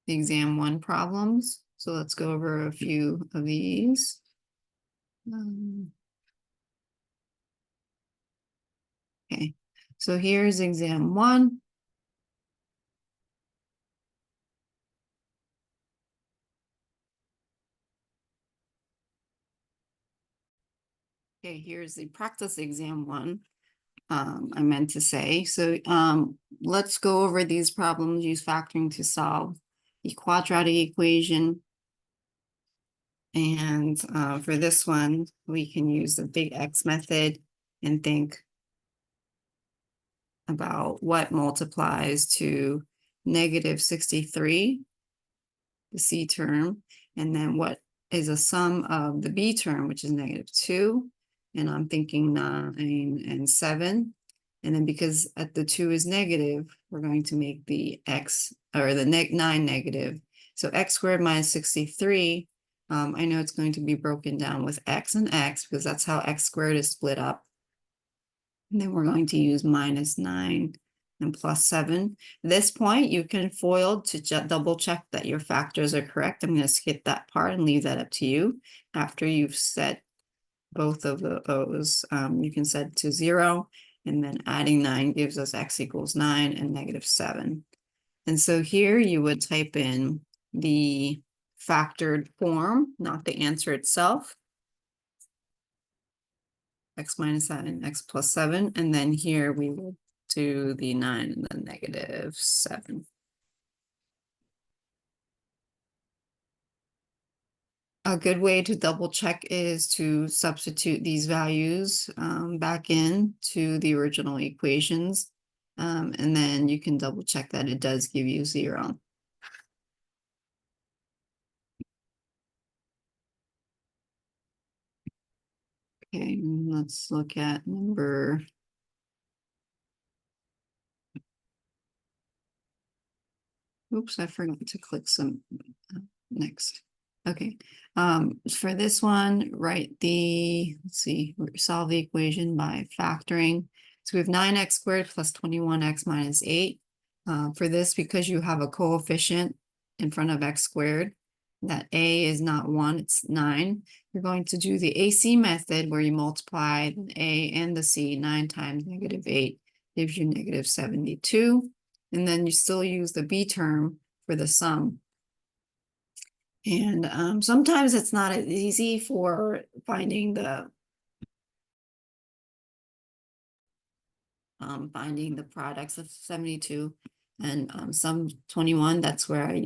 the exam 1 problems. So let's go over a few of these. Okay, so here's exam 1. Okay, here's the practice exam 1. I meant to say. So let's go over these problems. Use factoring to solve the quadratic equation. And for this one, we can use the big X method and think about what multiplies to -63, the C term, and then what is a sum of the B term, which is -2. And I'm thinking 9 and 7. And then because the 2 is negative, we're going to make the X or the 9 negative. So X squared minus 63, I know it's going to be broken down with X and X because that's how X squared is split up. And then we're going to use -9 and +7. At this point, you can FOIL to double check that your factors are correct. I'm going to skip that part and leave that up to you. After you've set both of those, you can set to 0, and then adding 9 gives us X equals 9 and -7. And so here you would type in the factored form, not the answer itself. X minus 7, X plus 7, and then here we will do the 9 and then -7. A good way to double check is to substitute these values back in to the original equations, and then you can double check that it does give you 0. Okay, let's look at number. Oops, I forgot to click some next. Okay, for this one, write let's see, solve the equation by factoring. So we have 9x squared plus 21x minus 8. For this, because you have a coefficient in front of x squared, that a is not 1, it's 9. You're going to do the AC method where you multiply the a and the c. 9 times -8 gives you -72. And then you still use the b term for the sum. And sometimes it's not as easy for finding the products of 72 and sum 21. That's where I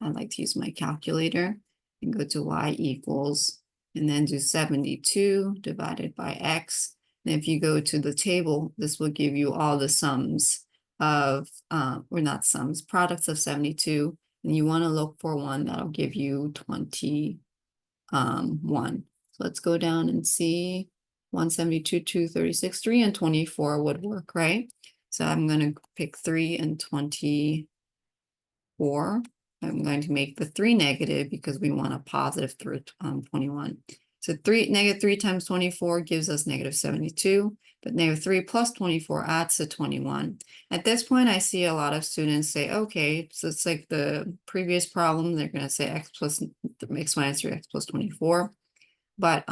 like to use my calculator and go to y equals, and then do 72 divided by x. And if you go to the table, this will give you all the sums of, or not sums, products of 72. And you want to look for one that'll give you 21. So let's go down and see 172, 236, 3 and 24 would work, right? So I'm going to pick 3 and 24. I'm going to make the 3 negative because we want a positive 21. So -3 times 24 gives us -72, but -3 plus 24 adds to 21. At this point, I see a lot of students say, okay, so it's like the previous problem. They're going to say x minus 3, x plus 24. But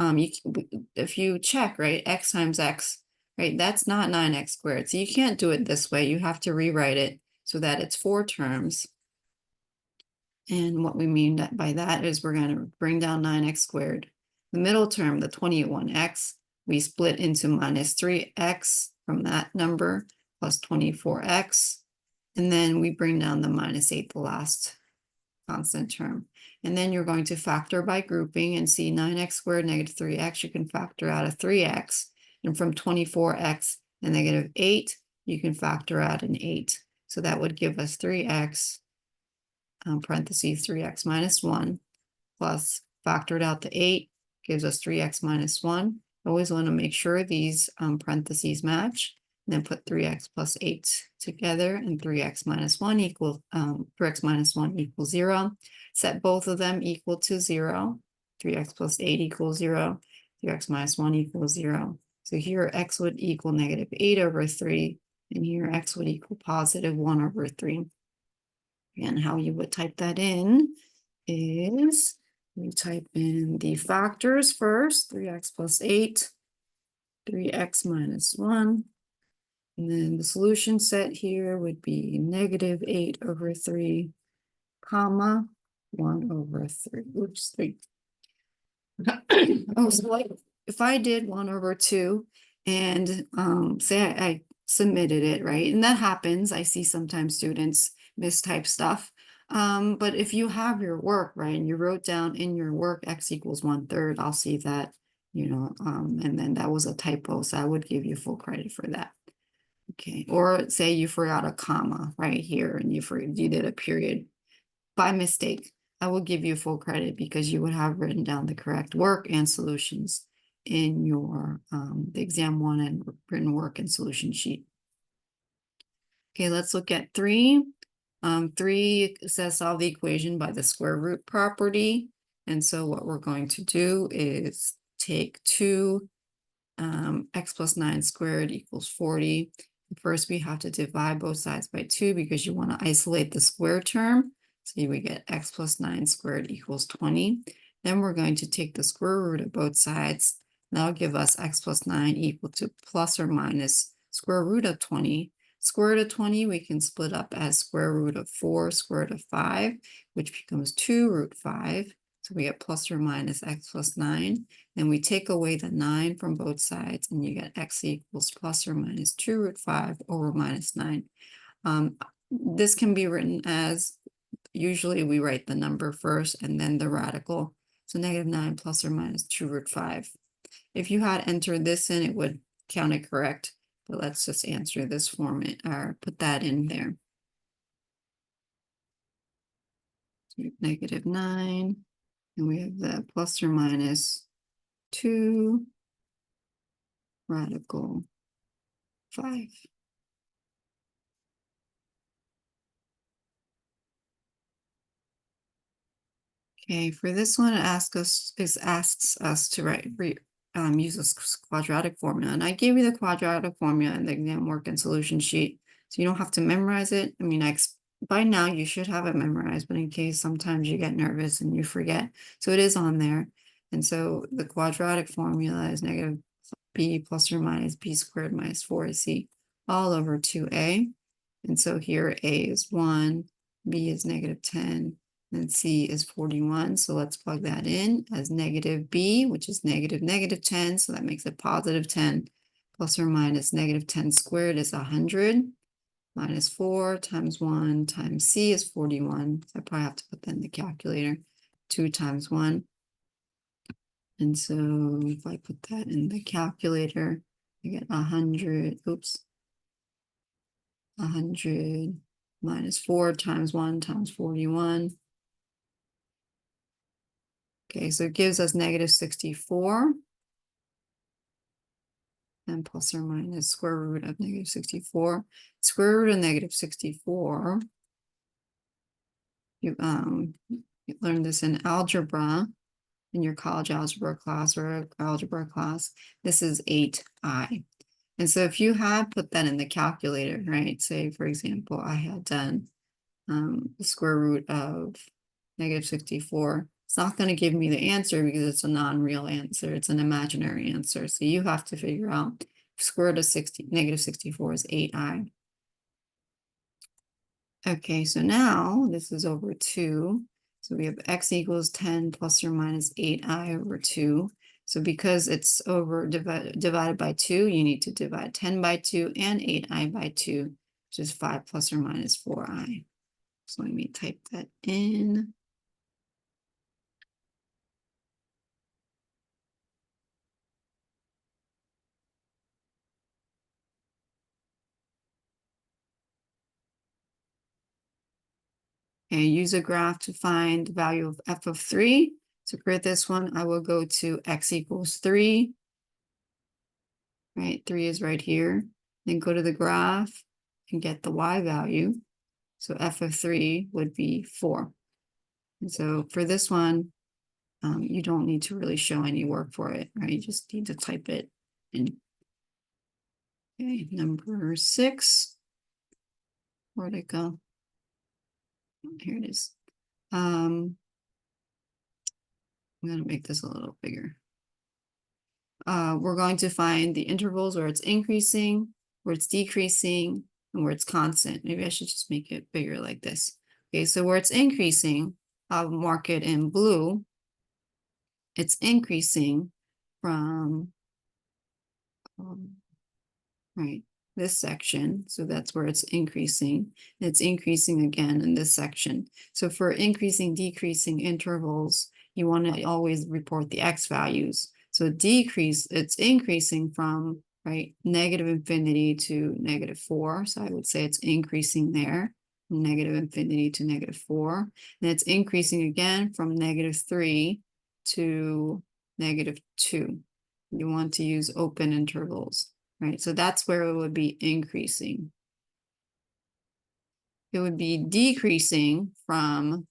if you check, right, x times x, right, that's not 9x squared. So you can't do it this way. You have to rewrite it so that it's 4 terms. And what we mean by that is we're going to bring down 9x squared. The middle term, the 21x, we split into -3x from that number plus 24x. And then we bring down the -8, the last constant term. And then you're going to factor by grouping and see 9x squared -3x. You can factor out a 3x. And from 24x and -8, you can factor out an 8. So that would give us 3x, parentheses 3x minus 1, plus factored out the 8, gives us 3x minus 1. Always want to make sure these parentheses match. And then put 3x plus 8 together, and 3x minus 1 equals 0. Set both of them equal to 0. 3x plus 8 equals 0. 3x minus 1 equals 0. So here x would equal -8 over 3, and here x would equal +1 over 3. And how you would type that in is we type in the factors first, 3x plus 8, 3x minus 1. And then the solution set here would be negative 8 over 3, comma, 1 over 3. Oops, 3. Oh, so like if I did 1 over 2 and say I submitted it, right? And that happens. I see sometimes students mistype stuff. But if you have your work, right, and you wrote down in your work x equals 1/3, I'll see that, and then that was a typo. So I would give you full credit for that. Okay, or say you forgot a comma right here and you did a period by mistake. I will give you full credit because you would have written down the correct work and solutions in your the exam 1 and written work and solution sheet. Okay, let's look at 3. 3 says solve the equation by the square root property. And so what we're going to do is take 2 x plus 9 squared equals 40. First, we have to divide both sides by 2 because you want to isolate the square term. So we get x plus 9 squared equals 20. Then we're going to take the square root of both sides. That'll give us x plus 9 equal to plus or minus square root of 20. Square root of 20 we can split up as square root of 4 square root of 5, which becomes 2 root 5. So we get plus or minus x plus 9. Then we take away the 9 from both sides, and you get x equals plus or minus 2 root 5 over minus 9. This can be written as, usually we write the number first and then the radical. So negative 9 plus or minus 2 root 5. If you had entered this in, it would count it correct. But let's just answer this format or put that in there. So negative 9. And we have the plus or minus 2 radical 5. Okay, for this one, it asks us to use this quadratic formula. And I gave you the quadratic formula in the exam work and solution sheet, so you don't have to memorize it. I mean, by now you should have it memorized, but in case sometimes you get nervous and you forget. So it is on there. And so the quadratic formula is negative b plus or minus b squared minus 4ac all over 2a. And so here a is 1, b is negative 10, and c is 41. So let's plug that in as negative b, which is negative 10. So that makes it positive 10 plus or minus negative 10 squared is 100. Minus 4 times 1 times c is 41. So I probably have to put that in the calculator. 2 times 1. And so if I put that in the calculator, I get 100, 100 minus 4 times 1 times 41. Okay, so it gives us negative 64. And plus or minus square root of negative 64. Square root of negative 64. You learned this in algebra, in your college algebra class or algebra class. This is 8i. And so if you had put that in the calculator, right? Say, for example, I had done the square root of negative 64. It's not going to give me the answer because it's a non-real answer. It's an imaginary answer. So you have to figure out square root of negative 64 is 8i. Okay, so now this is over 2. So we have x equals 10 plus or minus 8i over 2. So because it's divided by 2, you need to divide 10 by 2 and 8i by 2, which is 5 plus or minus 4i. So let me type that in. Okay, use a graph to find the value of f of 3. To create this one, I will go to x equals 3. Right, 3 is right here. Then go to the graph and get the y value. So f of 3 would be 4. And so for this one, you don't need to really show any work for it, right? You just need to type it in. Okay, number 6. Where'd it go? Here it is. I'm going to make this a little bigger. We're going to find the intervals where it's increasing, where it's decreasing, and where it's constant. Maybe I should just make it bigger like this. Okay, so where it's increasing, I'll mark it in blue. It's increasing from right, this section. So that's where it's increasing. It's increasing again in this section. So for increasing, decreasing intervals, you want to always report the x values. So it's increasing from, right, negative infinity to -4. So I would say it's increasing there, from negative infinity to -4. And it's increasing again from -3 to -2. You want to use open intervals. Right, so that's where it would be increasing. It would be decreasing from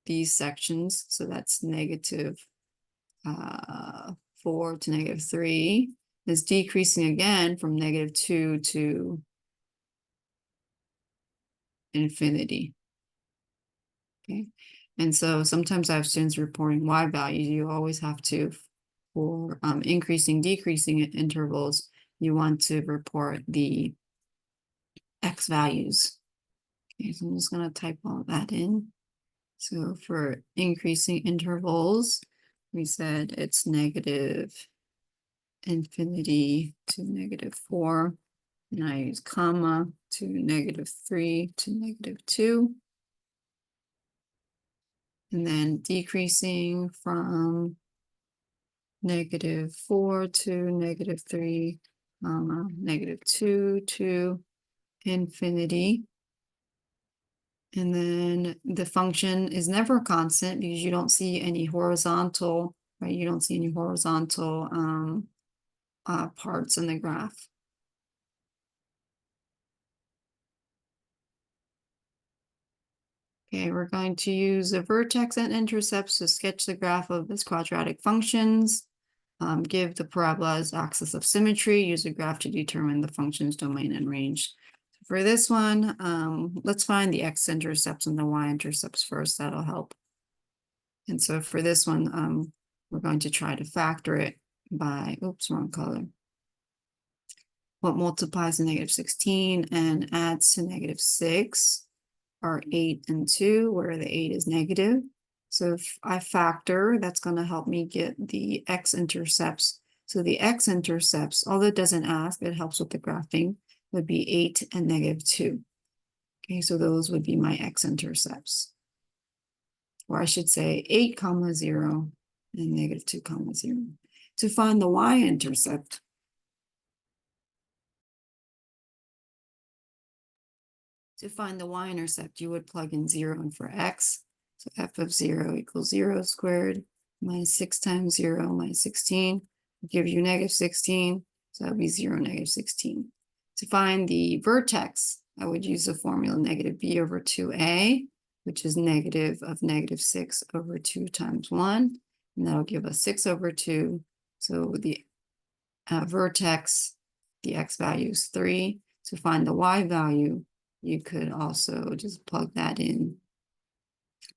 these sections. So that's -4 to -3. It's decreasing again from -2 to infinity. Okay, and so sometimes I have students reporting y values. You always have to, for increasing, decreasing intervals, you want to report the x values. Okay, so I'm just going to type all that in. So for increasing intervals, we said it's negative infinity to -4. And I use comma to -3 to -2. And then decreasing from -4 to -3, -2 to infinity. And then the function is never constant because you don't see any horizontal, right? You don't see any horizontal parts in the graph. Okay, we're going to use the vertex and intercepts to sketch the graph of this quadratic functions. Give the parabola as axis of symmetry. Use a graph to determine the function's domain and range. For this one, let's find the x-intercepts and the y-intercepts first. That'll help. And so for this one, we're going to try to factor it by, oops, wrong color. What multiplies to -16 and adds to -6 are 8 and 2, where the 8 is negative. So if I factor, that's going to help me get the x-intercepts. So the x-intercepts, although it doesn't ask, it helps with the graphing, would be 8 and -2. Okay, so those would be my x-intercepts. Or I should say 8, 0 and -2, 0. To find the y-intercept, you would plug in 0 in for x. So f of 0 equals 0 squared minus 6 times 0 minus 16 will give you -16. So that would be 0, -16. To find the vertex, I would use the formula -b over 2a, which is negative of -6 over 2 times 1. And that'll give us 6 over 2. So the vertex, the x value is 3. To find the y value, you could also just plug that in.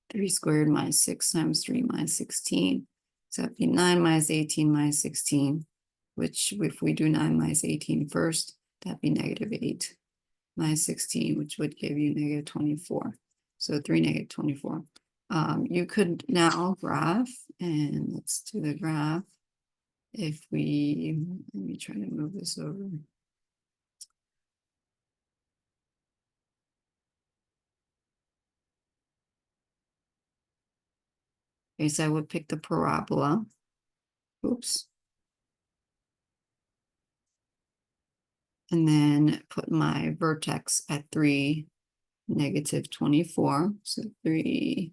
3 squared minus 6 times 3 minus 16. So that'd be 9 minus 18 minus 16, which if we do 9 minus 18 first, that'd be -8 minus 16, which would give you -24. So 3, -24. You could now graph, and let's do the graph. If we, let me try to move this over. Okay, so I would pick the parabola. Oops. And then put my vertex at 3, -24. So 3.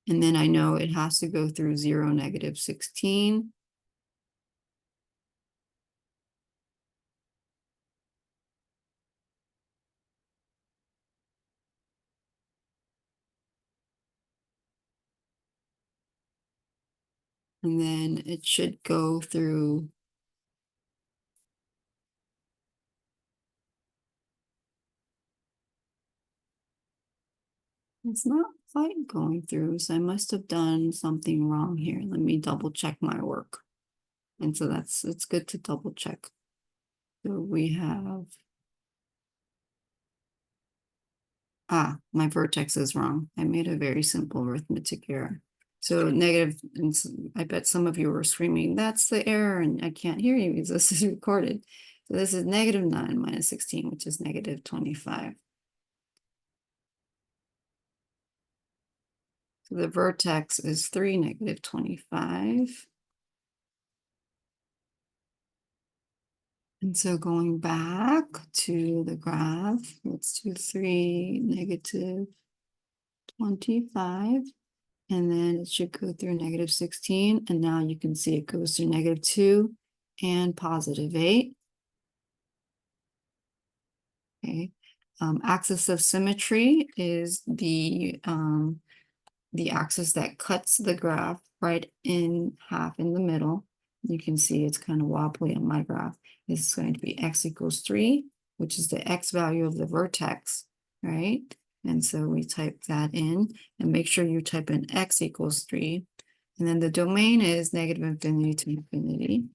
And then I know it has to go through 0, -16. And then it should go through It's not quite going through, so I must have done something wrong here. Let me double check my work. And so it's good to double check. So we have, my vertex is wrong. I made a very simple arithmetic error. So negative, and I bet some of you were screaming, that's the error, and I can't hear you because this is recorded. So this is -9 minus 16, which is -25. So the vertex is 3, -25. And so going back to the graph, let's do 3, -25. And then it should go through -16. And now you can see it goes through -2 and +8. Okay. Axis of symmetry is the axis that cuts the graph right in half in the middle. You can see it's kind of wobbly on my graph. This is going to be x equals 3, which is the x value of the vertex, right? And so we type that in and make sure you type in x equals 3. And then the domain is -infinity to infinity,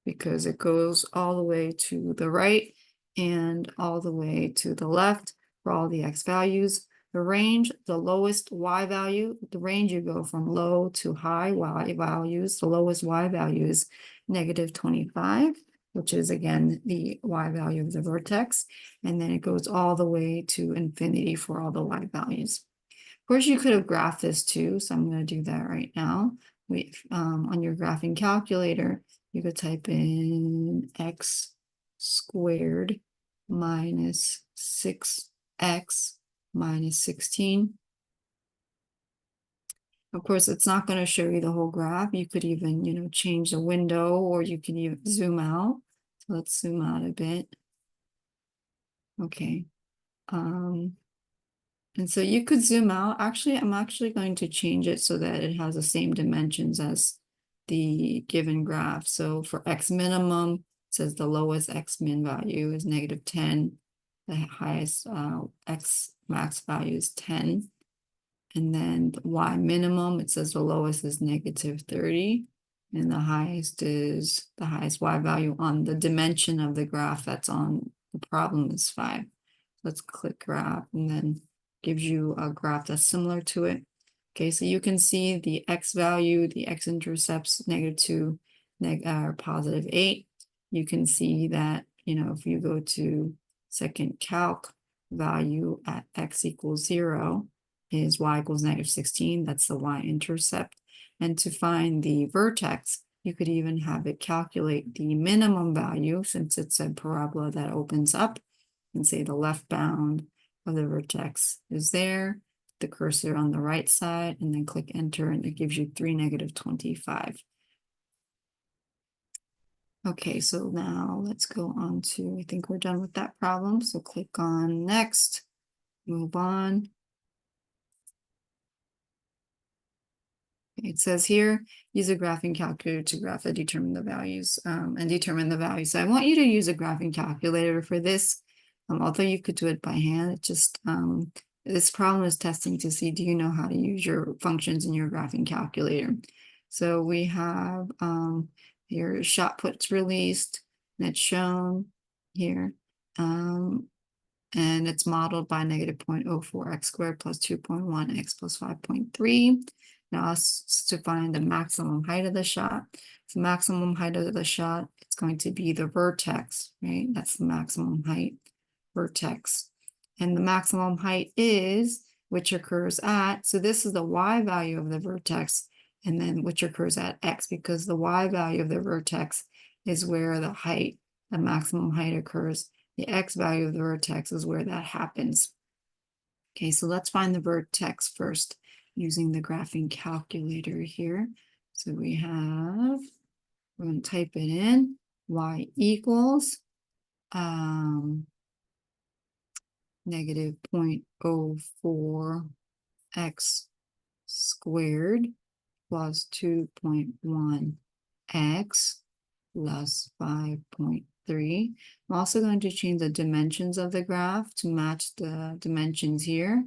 because it goes all the way to the right and all the way to the left for all the x values. The range, the lowest y value, the range you go from low to high y values, the lowest y value is -25, which is again the y value of the vertex. And then it goes all the way to infinity for all the y values. Of course, you could have graphed this too, so I'm going to do that right now. On your graphing calculator, you could type in x squared minus 6x minus 16. Of course, it's not going to show you the whole graph. You could even, change the window, or you can even zoom out. So let's zoom out a bit. Okay. And so you could zoom out. Actually, I'm actually going to change it so that it has the same dimensions as the given graph. So for x minimum, it says the lowest x min value is -10. The highest x max value is 10. And then the y minimum, it says the lowest is -30. And the highest y value on the dimension of the graph that's on the problem is 5. Let's click graph, and then gives you a graph that's similar to it. Okay, so you can see the x value, the x-intercepts -2, +8. You can see that, if you go to second calc, value at x equals 0 is y equals -16. That's the y-intercept. And to find the vertex, you could even have it calculate the minimum value, since it's a parabola that opens up, and say the left bound of the vertex is there, the cursor on the right side, and then click enter, and it gives you 3, -25. Okay, so now let's go on to, I think we're done with that problem. So click on next, move on. It says here, use a graphing calculator to graph and determine the values. So I want you to use a graphing calculator for this. Although you could do it by hand, this problem is testing to see, do you know how to use your functions in your graphing calculator? So we have your shot puts released, and it's shown here. And it's modeled by -0.04 x squared plus 2.1 x plus 5.3. Now it's to find the maximum height of the shot. The maximum height of the shot, it's going to be the vertex, right? That's the maximum height, vertex. And the maximum height is, which occurs at, so this is the y value of the vertex, and then which occurs at x, because the y value of the vertex is where the maximum height occurs. The x value of the vertex is where that happens. Okay, so let's find the vertex first using the graphing calculator here. So we're going to type it in, y equals -0.04 x squared plus 2.1 x plus 5.3. 3. I'm also going to change the dimensions of the graph to match the dimensions here.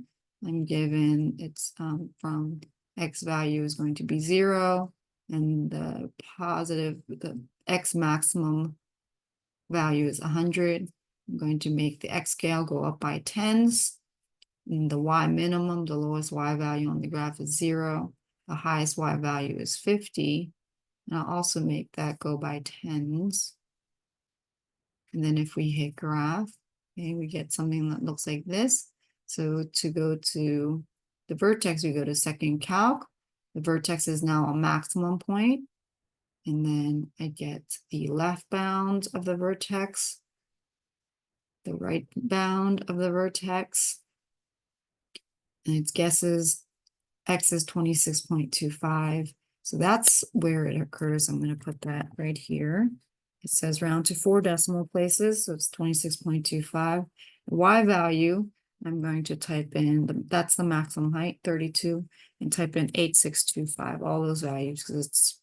I'm given it's from x value is going to be 0, and the x maximum value is 100. I'm going to make the x scale go up by tens. And the y minimum, the lowest y value on the graph is 0. The highest y value is 50. And I'll also make that go by tens. And then if we hit graph, okay, we get something that looks like this. So to go to the vertex, we go to second calc. The vertex is now a maximum point. And then I get the left bound of the vertex, the right bound of the vertex. And its guesses x is 26.25. So that's where it occurs. I'm going to put that right here. It says round to 4 decimal places, so it's 26.25. The y value, I'm going to type in, that's the maximum height, 32, and type in 8625, all those values, because it's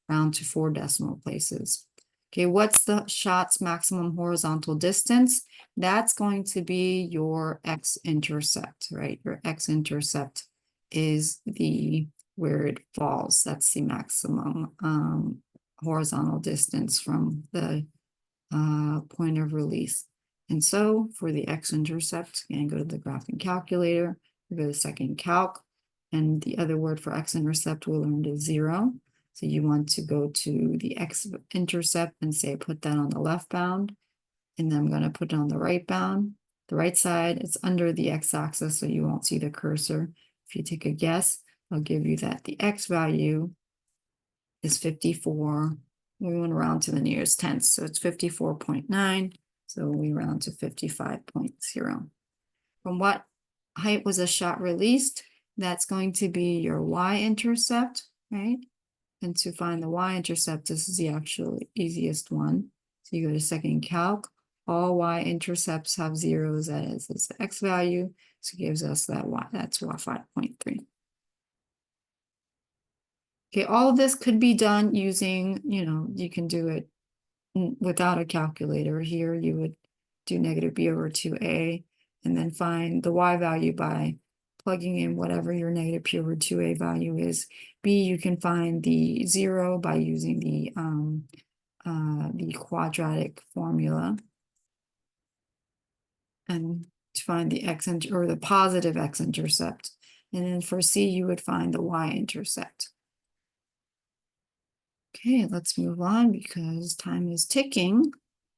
round to 4 decimal places. Okay, what's the shot's maximum horizontal distance? That's going to be your x-intercept, right? Your x-intercept is where it falls. That's the maximum horizontal distance from the point of release. And so for the x-intercept, again, go to the graphing calculator, we go to second calc, and the other word for x-intercept we learned is 0. So you want to go to the x-intercept and say, put that on the left bound, and then I'm going to put it on the right bound. The right side, it's under the x-axis, so you won't see the cursor. If you take a guess, I'll give you that the x value is 54. We want to round to the nearest tenth, so it's 54.9. So we round to 55.0. From what height was a shot released? That's going to be your y-intercept, right? And to find the y-intercept, this is the actual easiest one. So you go to second calc. All y-intercepts have zeros, that is the x value. So it gives us that y, that's 5.3. Okay, all of this could be done using, you can do it without a calculator. Here you would do negative b over 2a and then find the y value by plugging in whatever your negative p over 2a value is. B, you can find the 0 by using the quadratic formula. And to find the or the positive x-intercept. And then for C, you would find the y-intercept. Okay, let's move on because time is ticking.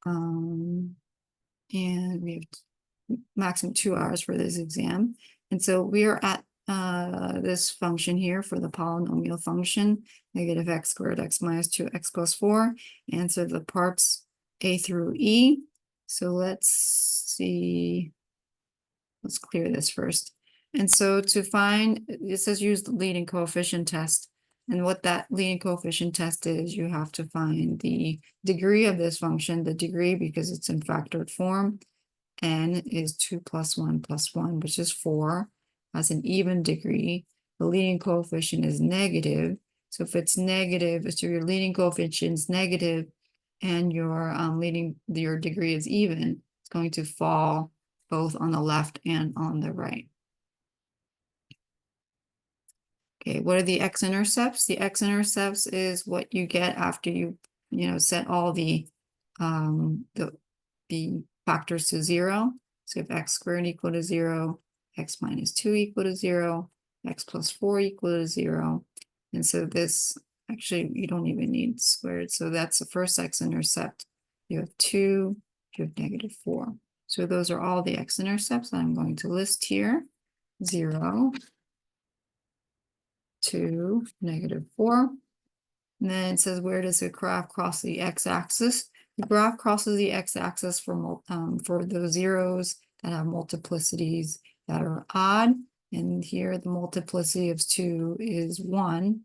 And we have maximum 2 hours for this exam. And so we are at this function here for the polynomial function, negative x squared x minus 2x plus 4. Answer the parts A through E. So let's see. Let's clear this first. And so to find, it says use the leading coefficient test. And what that leading coefficient test is, you have to find the degree of this function, the degree because it's in factored form. N is 2 plus 1 plus 1, which is 4, has an even degree. The leading coefficient is negative. So if it's negative, so your leading coefficient is negative and your your degree is even, it's going to fall both on the left and on the right. Okay, what are the x-intercepts? The x-intercepts is what you get after you set all the factors to 0. So if x squared equal to 0, x minus 2 equal to 0, x plus 4 equal to 0. And so this, actually, you don't even need squared. So that's the first x-intercept. You have 2, you have negative 4. So those are all the x-intercepts that I'm going to list here. 0, 2, negative 4. And then it says, where does the graph cross the x-axis? The graph crosses the x-axis for those zeros that have multiplicities that are odd. And here the multiplicity of 2 is 1. And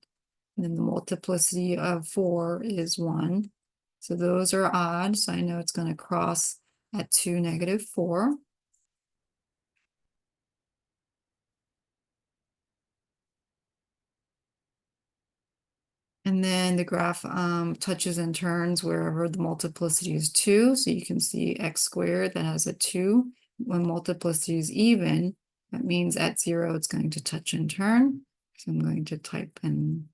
then the multiplicity of 4 is 1. So those are odd. So I know it's going to cross at 2, negative 4. And then the graph touches and turns wherever the multiplicity is 2. So you can see x squared that has a 2. When multiplicity is even, that means at 0 it's going to touch and turn. So I'm going to type in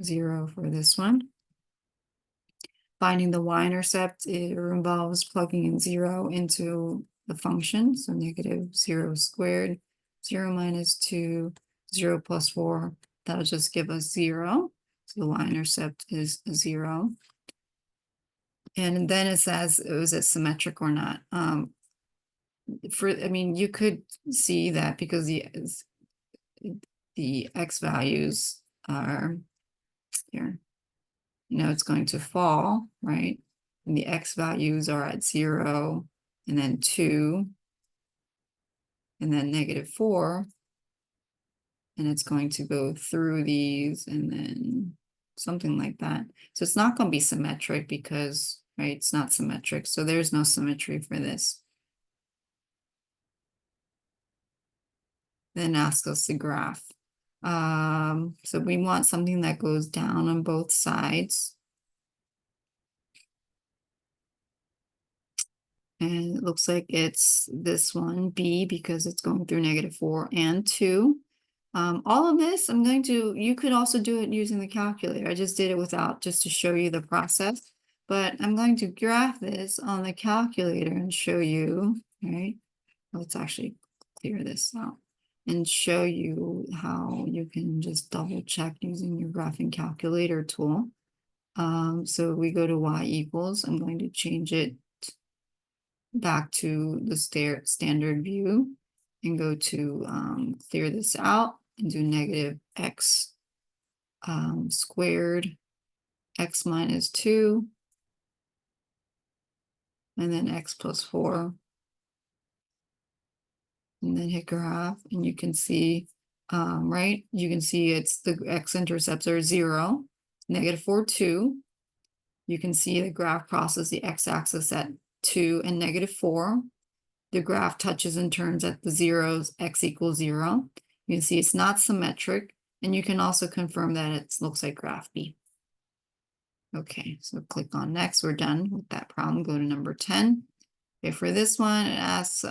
0 for this one. Finding the y-intercept, it involves plugging in 0 into the function. So negative 0 squared, 0 minus 2, 0 plus 4. That'll just give us 0. So the y-intercept is 0. And then it says, is it symmetric or not? I mean, you could see that because the x values are here. It's going to fall, right? And the x values are at 0, and then 2, and then negative 4. And it's going to go through these, and then something like that. So it's not going to be symmetric because, right, it's not symmetric. So there's no symmetry for this. Then ask us the graph. So we want something that goes down on both sides. And it looks like it's this one, B, because it's going through negative 4 and 2. All of this, you could also do it using the calculator. I just did it without, just to show you the process. But I'm going to graph this on the calculator and show you, right? Let's actually clear this out and show you how you can just double check using your graphing calculator tool. So we go to y equals, I'm going to change it back to the standard view and go to clear this out and do negative x squared, x minus 2, and then x plus 4. And then hit graph, and you can see, right? You can see it's the x-intercepts are 0, negative 4, 2. You can see the graph crosses the x-axis at 2 and negative 4. The graph touches and turns at the zeros, x equals 0. You can see it's not symmetric, and you can also confirm that it looks like graph B. Okay, so click on next. We're done with that problem. Go to number 10. Okay, for this one, it asks,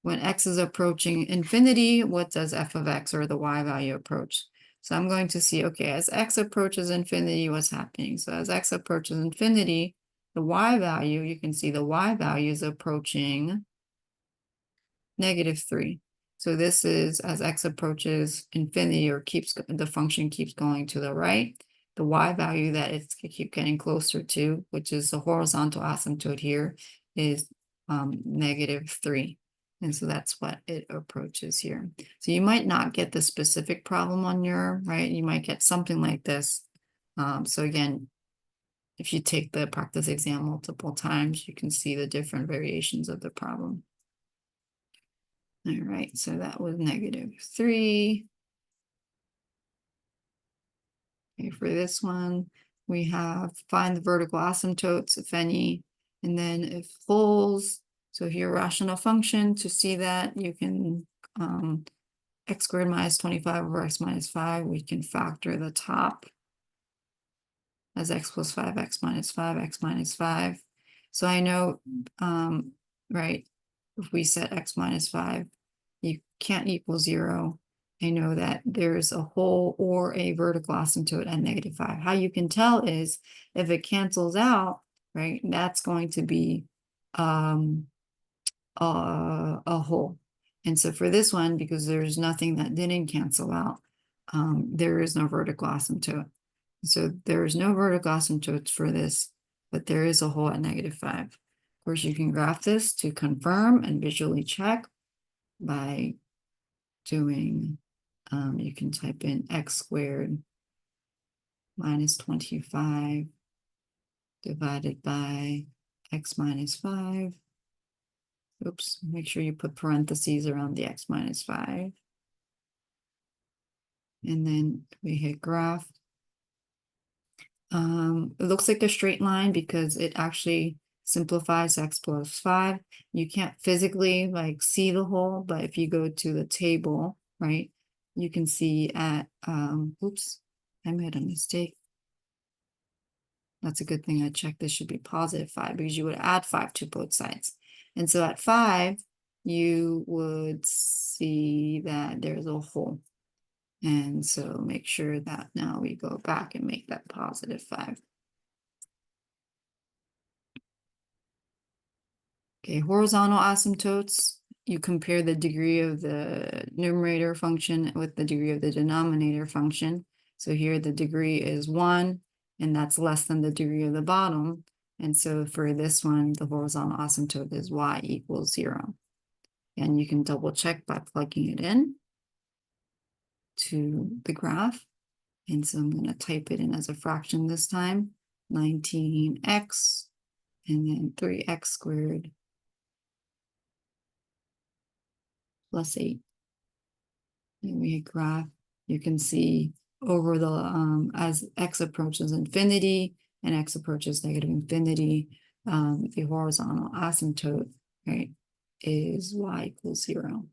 when x is approaching infinity, what does f of x or the y value approach? So I'm going to see, okay, as x approaches infinity, what's happening? So as x approaches infinity, the y value, you can see the y value is approaching negative 3. So this is as x approaches infinity, or the function keeps going to the right. The y value that it's keep getting closer to, which is the horizontal asymptote here, is negative 3. And so that's what it approaches here. So you might not get the specific problem on your, right? You might get something like this. So again, if you take the practice exam multiple times, you can see the different variations of the problem. All right, so that was negative 3. Okay, for this one, we have find the vertical asymptotes, if any, and then if holes. So here, rational function, to see that, you can x squared minus 25 over x minus 5, we can factor the top as x plus 5, x minus 5, x minus 5. So I know, right, if we set x minus 5, you can't equal 0. I know that there's a hole or a vertical asymptote at negative 5. How you can tell is if it cancels out, right, that's going to be a hole. And so for this one, because there's nothing that didn't cancel out, there is no vertical asymptote. So there's no vertical asymptotes for this, but there is a hole at negative 5. Of course, you can graph this to confirm and visually check by doing, you can type in x squared minus 25 divided by x minus 5. Oops, make sure you put parentheses around the x minus 5. And then we hit graph. It looks like a straight line because it actually simplifies x plus 5. You can't physically like see the hole, but if you go to the table, right, you can see at, oops, I made a mistake. That's a good thing I checked. This should be positive 5 because you would add 5 to both sides. And so at 5, you would see that there's a hole. And so make sure that now we go back and make that positive 5. Okay, horizontal asymptotes, you compare the degree of the numerator function with the degree of the denominator function. So here the degree is 1, and that's less than the degree of the bottom. And so for this one, the horizontal asymptote is y equals 0. And you can double check by plugging it in to the graph. And so I'm going to type it in as a fraction this time, 19x, and then 3x squared plus 8. And we graph, you can see over the, as x approaches infinity and x approaches negative infinity, the horizontal asymptote, right, is y equals 0.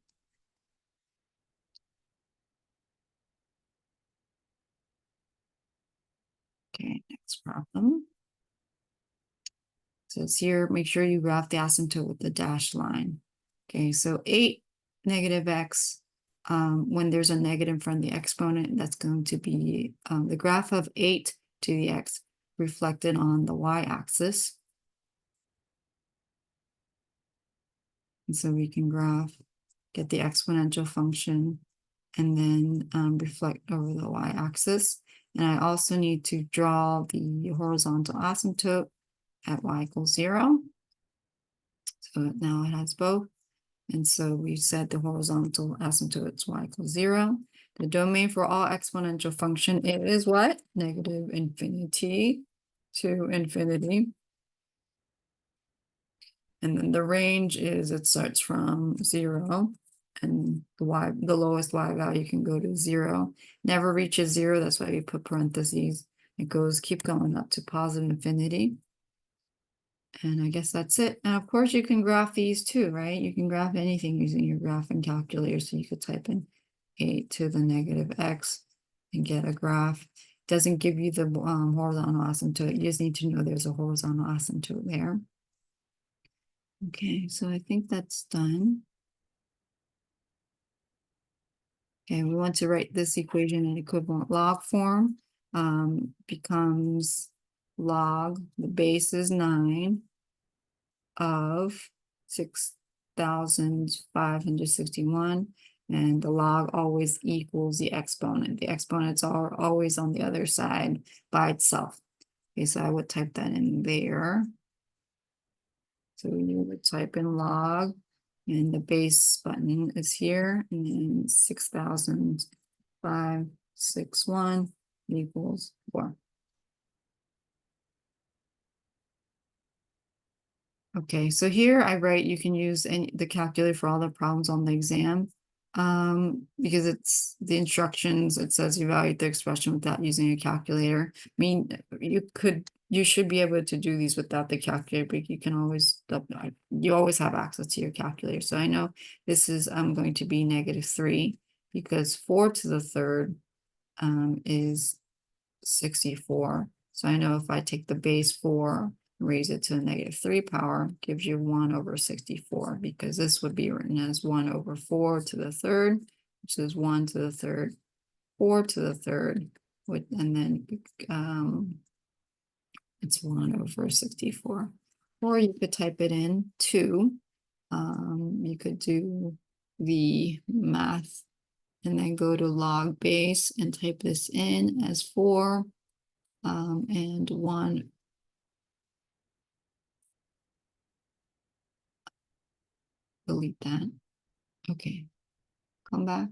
Okay, next problem. So it's here, make sure you graph the asymptote with the dashed line. Okay, so 8 negative x, when there's a negative in front of the exponent, that's going to be the graph of 8 to the x reflected on the y-axis. And so we can graph, get the exponential function, and then reflect over the y-axis. And I also need to draw the horizontal asymptote at y equals 0. So now it has both. And so we said the horizontal asymptote is y equals 0. The domain for all exponential function is what? Negative infinity to infinity. And then the range is, it starts from 0, and the lowest y value can go to 0. Never reaches 0, that's why we put parentheses. It goes, keep going up to positive infinity. And I guess that's it. And of course you can graph these too, right? You can graph anything using your graphing calculator. So you could type in 8 to the negative x and get a graph. Doesn't give you the horizontal asymptote. You just need to know there's a horizontal asymptote there. Okay, so I think that's done. Okay, we want to write this equation in equivalent log form. Becomes log, the base is 9 of 6,561, and the log always equals the exponent. The exponents are always on the other side by itself. Okay, so I would type that in there. So you would type in log, and the base button is here, and then 6,561 equals 4. Okay, so here I write, you can use the calculator for all the problems on the exam. Because it's the instructions, it says evaluate the expression without using a calculator. I mean, you should be able to do these without the calculator, but you can always, you always have access to your calculator. So I know this is going to be -3 because 4 to the third is 64. So I know if I take the base 4, raise it to a -3 power, gives you 1 over 64, because this would be written as 1 over 4 to the third, which is 1 to the third, 4 to the third, and then it's 1 over 64. Or you could type it in 2. You could do the math and then go to log base and type this in as 4 and 1. Delete that. Okay, come back.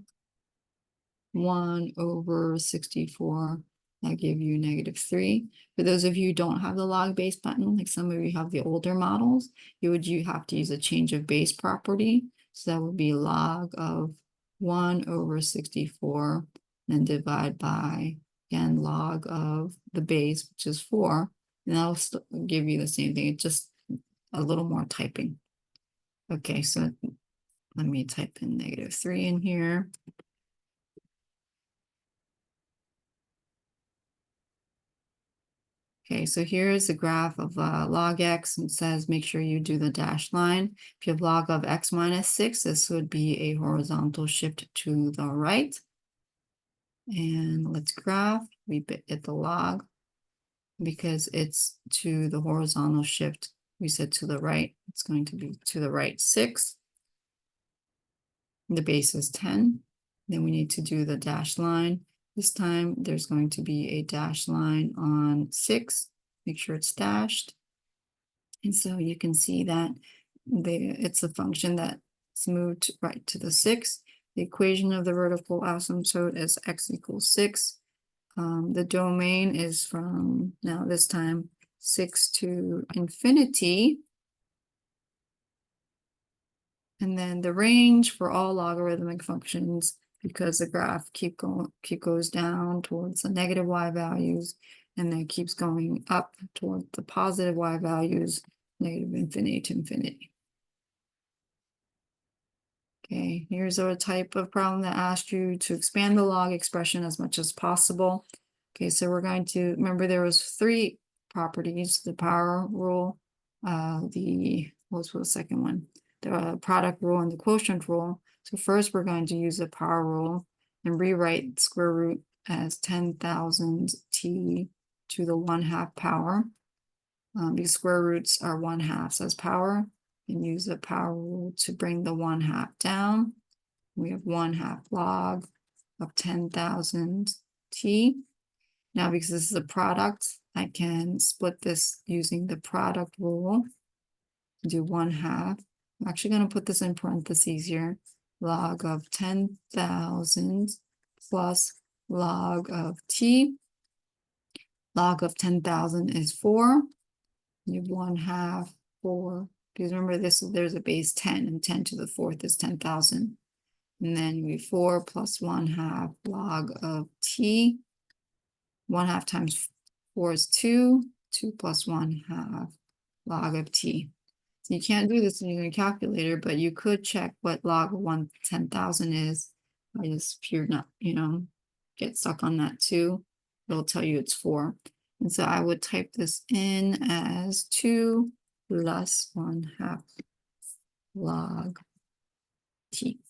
1 over 64, that give you -3. For those of you who don't have the log base button, like some of you have the older models, you have to use a change of base property. So that would be log of 1 over 64, then divide by, again, log of the base, which is 4, and that'll still give you the same thing. It's just a little more typing. Okay, so let me type in -3 in here. Okay, so here's the graph of log x, and it says make sure you do the dashed line. If you have log of x minus 6, this would be a horizontal shift to the right. And let's graph. We hit the log because it's to the horizontal shift. We said to the right. It's going to be to the right 6. The base is 10. Then we need to do the dashed line. This time there's going to be a dashed line on 6. Make sure it's dashed. And so you can see that it's a function that's moved right to the 6. The equation of the vertical asymptote is x equals 6. The domain is from, now this time, 6 to infinity. And then the range for all logarithmic functions, because the graph goes down towards the negative y values, and then keeps going up towards the positive y values, negative infinity to infinity. Okay, here's a type of problem that asks you to expand the log expression as much as possible. Okay, so we're going to, remember there was 3 properties, the power rule, what's the second one? The product rule and the quotient rule. So first we're going to use the power rule and rewrite square root as 10,000 t to the 1/2 power. Because square roots are 1/2 as power, and use the power rule to bring the 1/2 down. We have 1/2 log of 10,000 t. Now, because this is a product, I can split this using the product rule. Do 1/2. I'm actually going to put this in parentheses here. Log of 10,000 plus log of t. Log of 10,000 is 4. You have 1/2, 4. Because remember this, there's a base 10, and 10 to the 4th is 10,000. And then we 4 plus 1/2 log of t. 1/2 times 4 is 2. 2 plus 1/2 log of t. So you can't do this using a calculator, but you could check what log of 10,000 is. If you're not, get stuck on that too, it'll tell you it's 4. And so I would type this in as 2 plus 1/2 log t.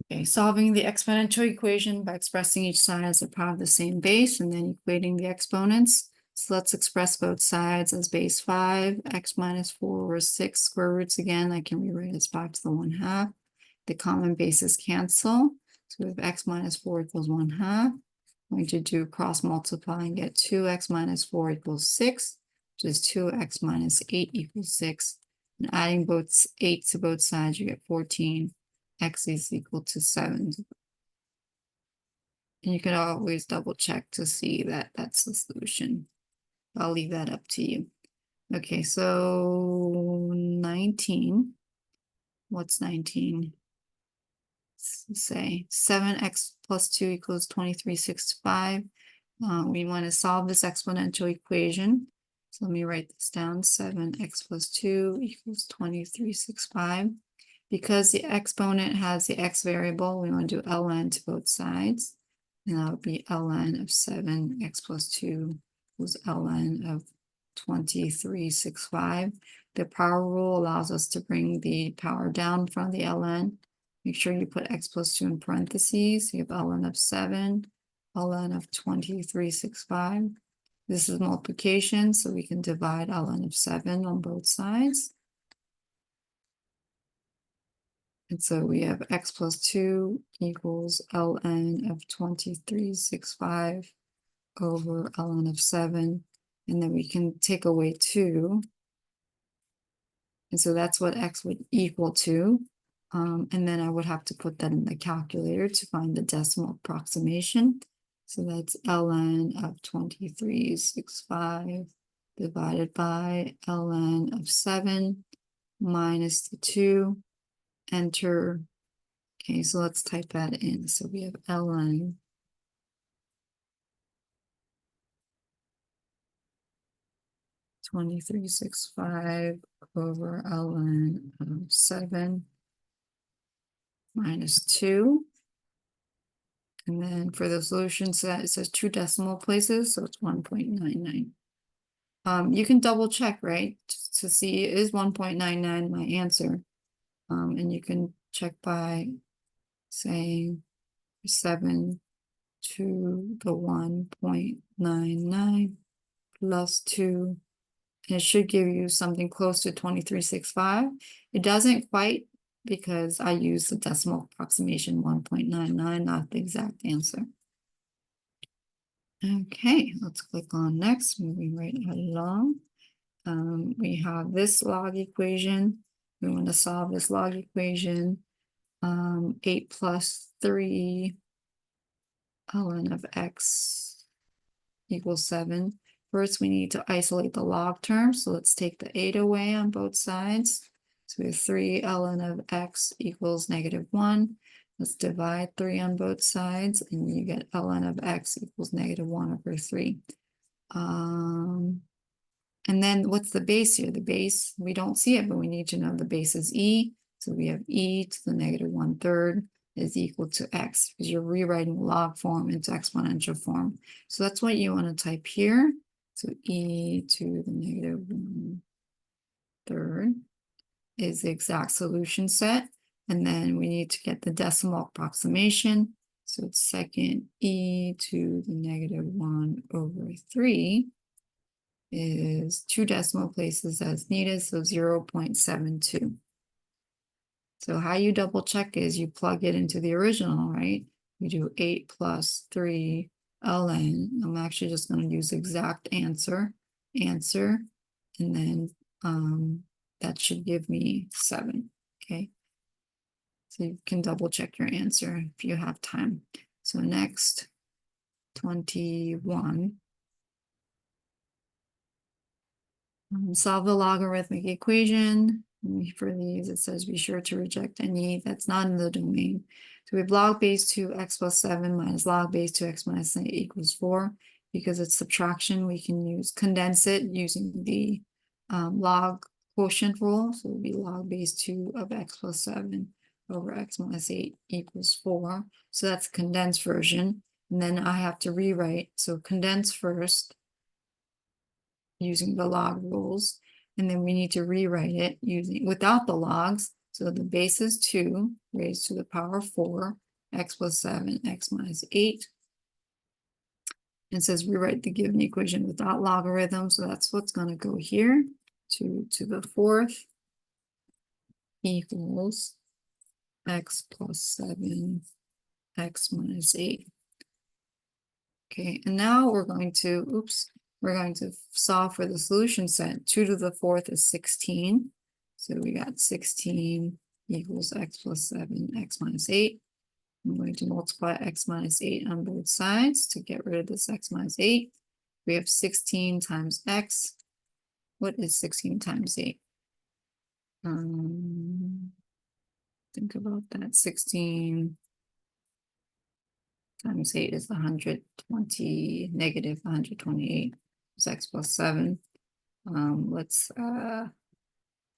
Okay, solving the exponential equation by expressing each side as a part of the same base and then equating the exponents. So let's express both sides as base 5, x minus 4 over 6 square roots again. I can rewrite as 5 to the 1/2. The common bases cancel. So we have x minus 4 equals 1/2. I'm going to do cross multiply and get 2x minus 4 equals 6, which is 2x minus 8 equals 6. And adding both 8 to both sides, you get 14. X is equal to 7. And you can always double check to see that that's the solution. I'll leave that up to you. Okay, so 19. What's 19? Let's say 7x plus 2 equals 2365. We want to solve this exponential equation. So let me write this down. 7x plus 2 equals 2365. Because the exponent has the x variable, we want to do ln to both sides. And that would be ln of 7x plus 2 equals ln of 2365. The power rule allows us to bring the power down from the ln. Make sure you put x plus 2 in parentheses. You have ln of 7, ln of 2365. This is multiplication, so we can divide ln of 7 on both sides. And so we have x plus 2 equals ln of 2365 over ln of 7. And then we can take away 2. And so that's what x would equal to. And then I would have to put that in the calculator to find the decimal approximation. So that's ln of 2365 divided by ln of 7 minus the 2. Enter. Okay, so let's type that in. So we have ln 2365 over ln of 7 minus 2. And then for the solution set, it says 2 decimal places, so it's 1.99. You can double check, right, just to see is 1.99 my answer. And you can check by saying 7 to the 1.99 plus 2. And it should give you something close to 2365. It doesn't quite, because I use the decimal approximation 1.99, not the exact answer. Okay, let's click on next, moving right along. We have this log equation. We want to solve this log equation. 8 plus 3 ln of x equals 7. First, we need to isolate the log term. So let's take the 8 away on both sides. So we have 3 ln of x equals -1. Let's divide 3 on both sides, and you get ln of x equals -1/3. And then what's the base here? The base, we don't see it, but we need to know the base is e. So we have e to the -1/3 is equal to x, because you're rewriting log form into exponential form. So that's what you want to type here. So e to the -1/3 is the exact solution set. And then we need to get the decimal approximation. So it's second e to the -1/3 is 2 decimal places as needed, so 0.72. So how you double check is you plug it into the original, right? You do 8 plus 3 ln. I'm actually just going to use exact answer, and then that should give me 7, okay? So you can double check your answer if you have time. So next, 21. Solve the logarithmic equation. For these, it says be sure to reject any that's not in the domain. So we have log base 2 x plus 7 minus log base 2 x minus 8 equals 4. Because it's subtraction, we can condense it using the log quotient rule. So it would be log base 2 of x plus 7 over x minus 8 equals 4. So that's a condensed version. And then I have to rewrite. So condense first, using the log rules, and then we need to rewrite it without the logs. So the base is 2 raised to the power 4, x plus 7, x minus 8. It says rewrite the given equation without logarithms, so that's what's going to go here. 2 to the 4th equals x plus 7, x minus 8. Okay, and now we're going to, we're going to solve for the solution set. 2 to the 4th is 16. So we got 16 equals x plus 7, x minus 8. I'm going to multiply x minus 8 on both sides to get rid of this x minus 8. We have 16 times x. What is 16 times 8? Think about that. 16 times 8 is 120, negative 128. It's x plus 7. Let's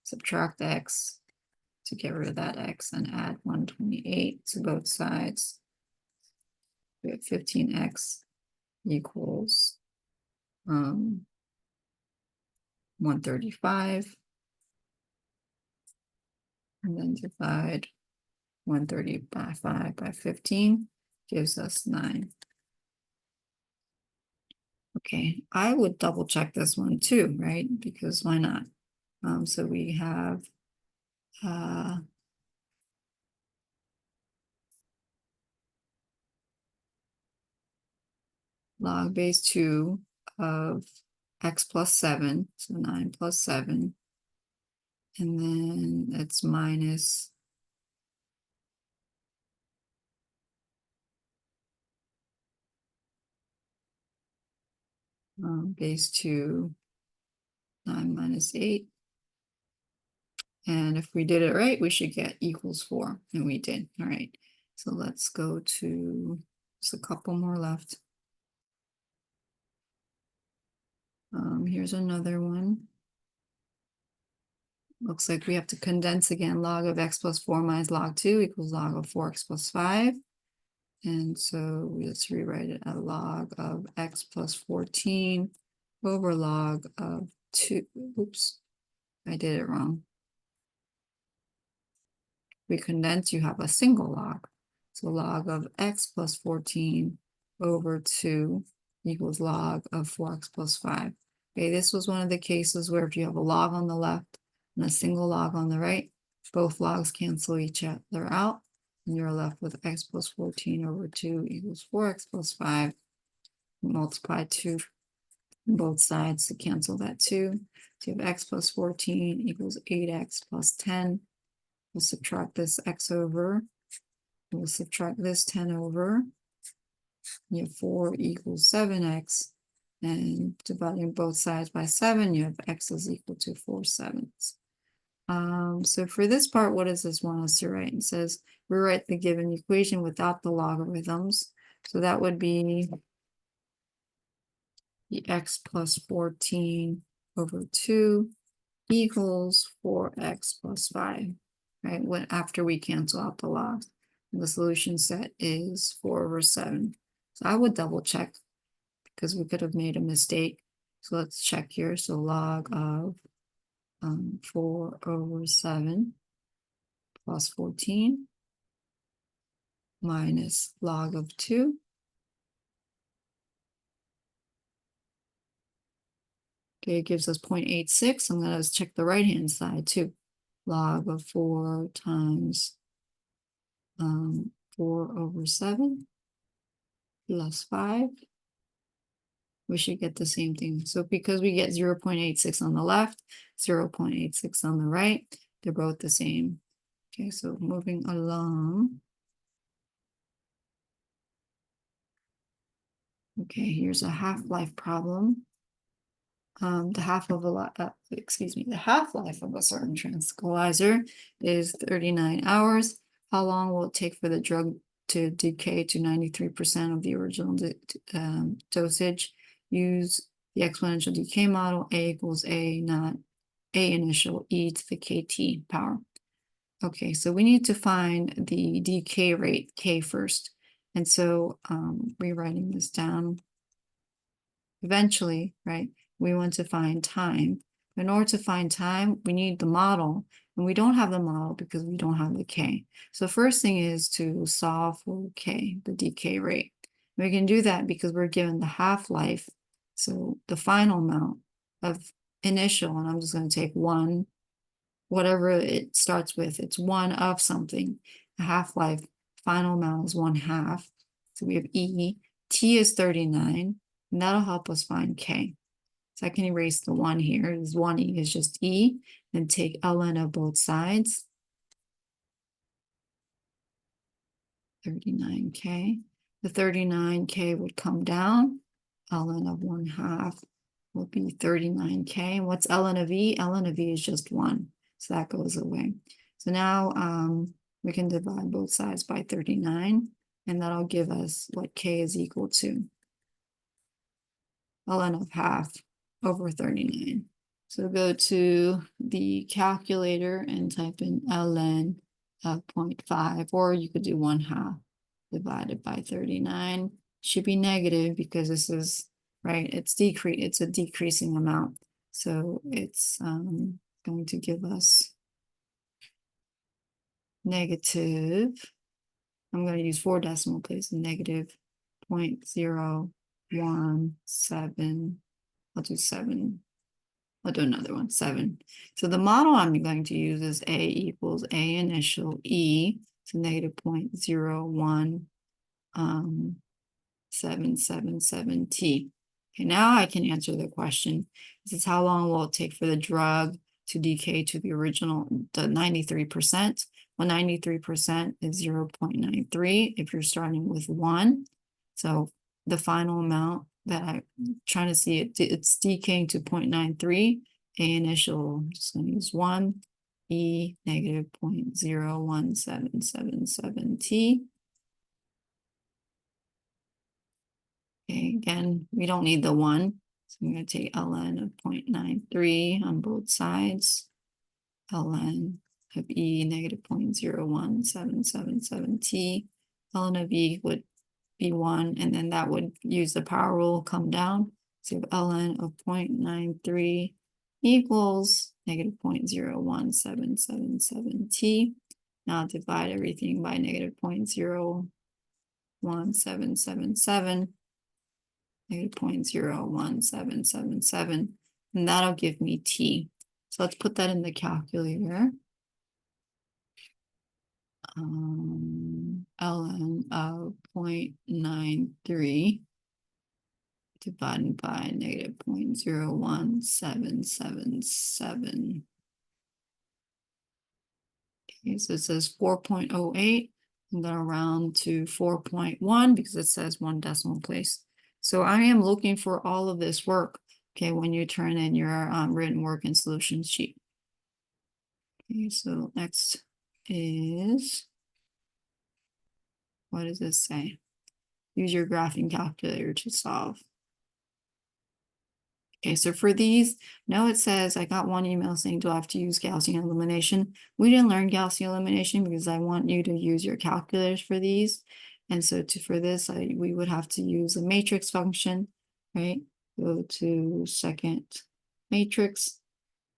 subtract x to get rid of that x and add 128 to both sides. We have 15x equals 135. And then divide 135 by 15 gives us 9. Okay, I would double check this one too, right? Because why not? So we have log base 2 of x plus 7, so 9 plus 7. And then it's minus base 2, 9 minus 8. And if we did it right, we should get equals 4, and we did. All right, so let's go to, just a couple more left. Here's another one. looks like we have to condense again. Log of x plus 4 minus log 2 equals log of 4x plus 5. And so let's rewrite it as log of x plus 14 over log of 2. Oops, I did it wrong. We condense, you have a single log. So log of x plus 14 over 2 equals log of 4x plus 5. Okay, this was one of the cases where if you have a log on the left and a single log on the right, both logs cancel each other out, and you're left with x plus 14 over 2 equals 4x plus 5. Multiply 2 on both sides to cancel that 2. So you have x plus 14 equals 8x plus 10. We'll subtract this x over. We'll subtract this 10 over. You have 4 equals 7x. And dividing both sides by 7, you have x is equal to 4/7. So for this part, what does this want us to write? It says rewrite the given equation without the logarithms. So that would be the x plus 14 over 2 equals 4x plus 5, right? When after we cancel out the logs. And the solution set is 4/7. So I would double check because we could have made a mistake. So let's check here. So log of 4/7 plus 14 minus log of 2. Okay, it gives us 0.86. I'm going to check the right-hand side too. Log of 4 times 4/7 plus 5. We should get the same thing. So because we get 0.86 on the left, 0.86 on the right, they're both the same. Okay, so moving along. Okay, here's a half-life problem. The half-life of a certain tranquilizer is 39 hours. How long will it take for the drug to decay to 93% of the original dosage? Use the exponential decay model. A equals A, not A initial, e to the kt power. Okay, so we need to find the decay rate, k first. And so rewriting this down, eventually, right, we want to find time. In order to find time, we need the model, and we don't have the model because we don't have the k. So first thing is to solve for k, the decay rate. We can do that because we're given the half-life, so the final amount of initial, and I'm just going to take 1, whatever it starts with, it's 1 of something. The half-life final amount is 1/2. So we have E, T is 39, and that'll help us find K. So I can erase the 1 here. This 1E is just E, and take ln of both sides. 39K. The 39K would come down. ln of 1/2 will be 39K. And what's ln of E? ln of E is just 1. So that goes away. So now we can divide both sides by 39, and that'll give us what K is equal to. ln of 1/2 over 39. So go to the calculator and type in ln of 0.5, or you could do 1/2 divided by 39. Should be negative because this is, right, it's a decreasing amount. So it's going to give us negative, I'm going to use 4 decimal places, negative 0.017. I'll do 7. I'll do another one, 7. So the model I'm going to use is A equals A initial E, so negative 0.01777T. Okay, now I can answer the question. This is how long will it take for the drug to decay to the original, the 93%? Well, 93% is 0.93 if you're starting with 1. So the final amount that I'm trying to see, it's decaying to 0.93. A initial, I'm just going to use 1. E negative 0.01777T. Okay, again, we don't need the 1. So I'm going to take ln of 0.93 on both sides. ln of e negative 0.01777t. ln of e would be 1, and then that would use the power rule, come down. So ln of 0.93 equals negative 0.01777t. Now divide everything by negative 0.01777, negative 0.01777, and that'll give me t. So let's put that in the calculator. ln of 0.93 divided by negative 0.01777. Okay, so it says 4.08, and then around to 4.1 because it says 1 decimal place. So I am looking for all of this work, okay, when you turn in your written work and solution sheet. Okay, so next is, what does this say? Use your graphing calculator to solve. Okay, so for these, no, it says, I got one email saying, do I have to use Gaussian elimination? We didn't learn Gaussian elimination because I want you to use your calculators for these. And so for this, we would have to use a matrix function, right? Go to second matrix,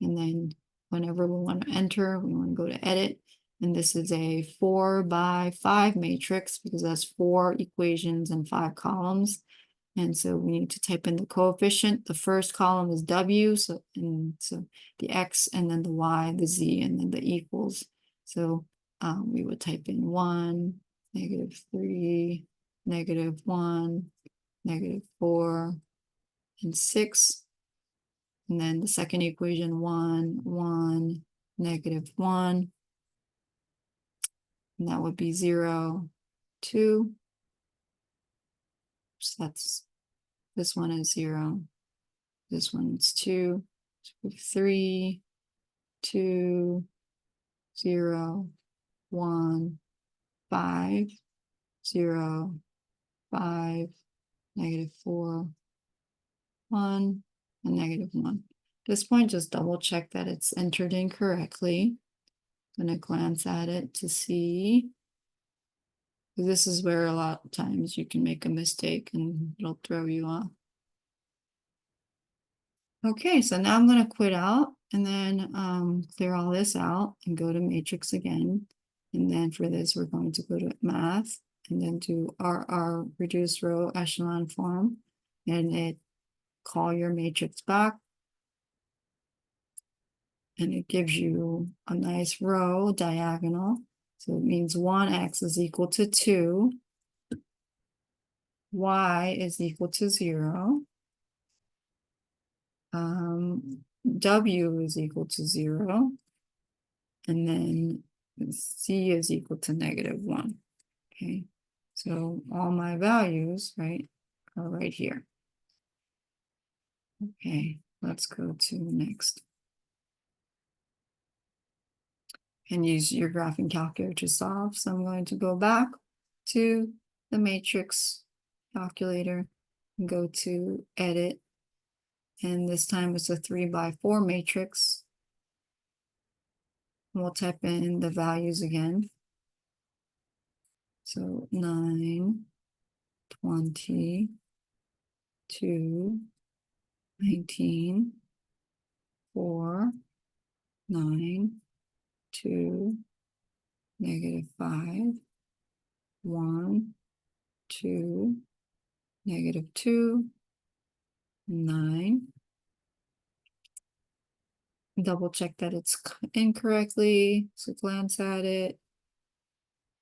and then whenever we want to enter, we want to go to edit. And this is a 4x5 matrix because that's 4 equations and 5 columns. And so we need to type in the coefficient. The first column is W, so the X, and then the Y, the Z, and then the equals. So we would type in 1, -3, -1, -4, and 6. And then the second equation, 1, 1, -1. And that would be 0, 2. So this one is 0. This one's 2, 3, 2, 0, 1, 5, 0, 5, -4, 1, and -1. At this point, just double check that it's entered incorrectly. I'm going to glance at it to see. This is where a lot of times you can make a mistake and it'll throw you off. Okay, so now I'm going to quit out and then clear all this out and go to matrix again. And then for this, we're going to go to math and then do RR reduced row echelon form, and call your matrix back. And it gives you a nice row diagonal. So it means 1x is equal to 2. Y is equal to 0. W is equal to 0. And then C is equal to -1. Okay, so all my values, right, are right here. Okay, let's go to next. And use your graphing calculator to solve. So I'm going to go back to the matrix calculator and go to edit. And this time it's a 3x4 matrix. We'll type in the values again. So 9, 20, 2, 19, 4, 9, 2, -5, 1, 2, -2, 9. Double check that it's incorrectly, so glance at it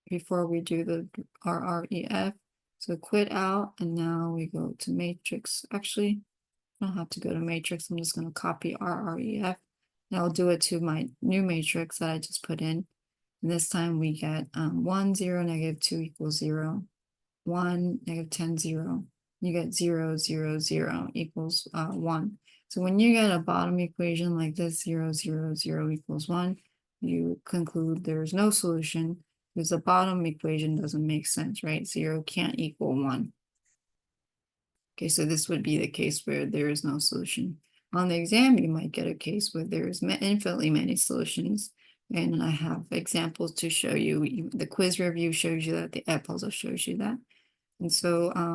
before we do the RREF. So quit out, and now we go to matrix. Actually, I don't have to go to matrix. I'm just going to copy RREF, and I'll do it to my new matrix that I just put in. And this time we get 1, 0, -2 equals 0, 1, -10, 0. You get 0, 0, 0 equals 1. So when you get a bottom equation like this, 0, 0, 0 equals 1, you conclude there's no solution because the bottom equation doesn't make sense, right? 0 can't equal 1. Okay, so this would be the case where there is no solution. on the exam, you might get a case where there's infinitely many solutions. And I have examples to show you. The quiz review shows you that, the puzzle shows you that. And so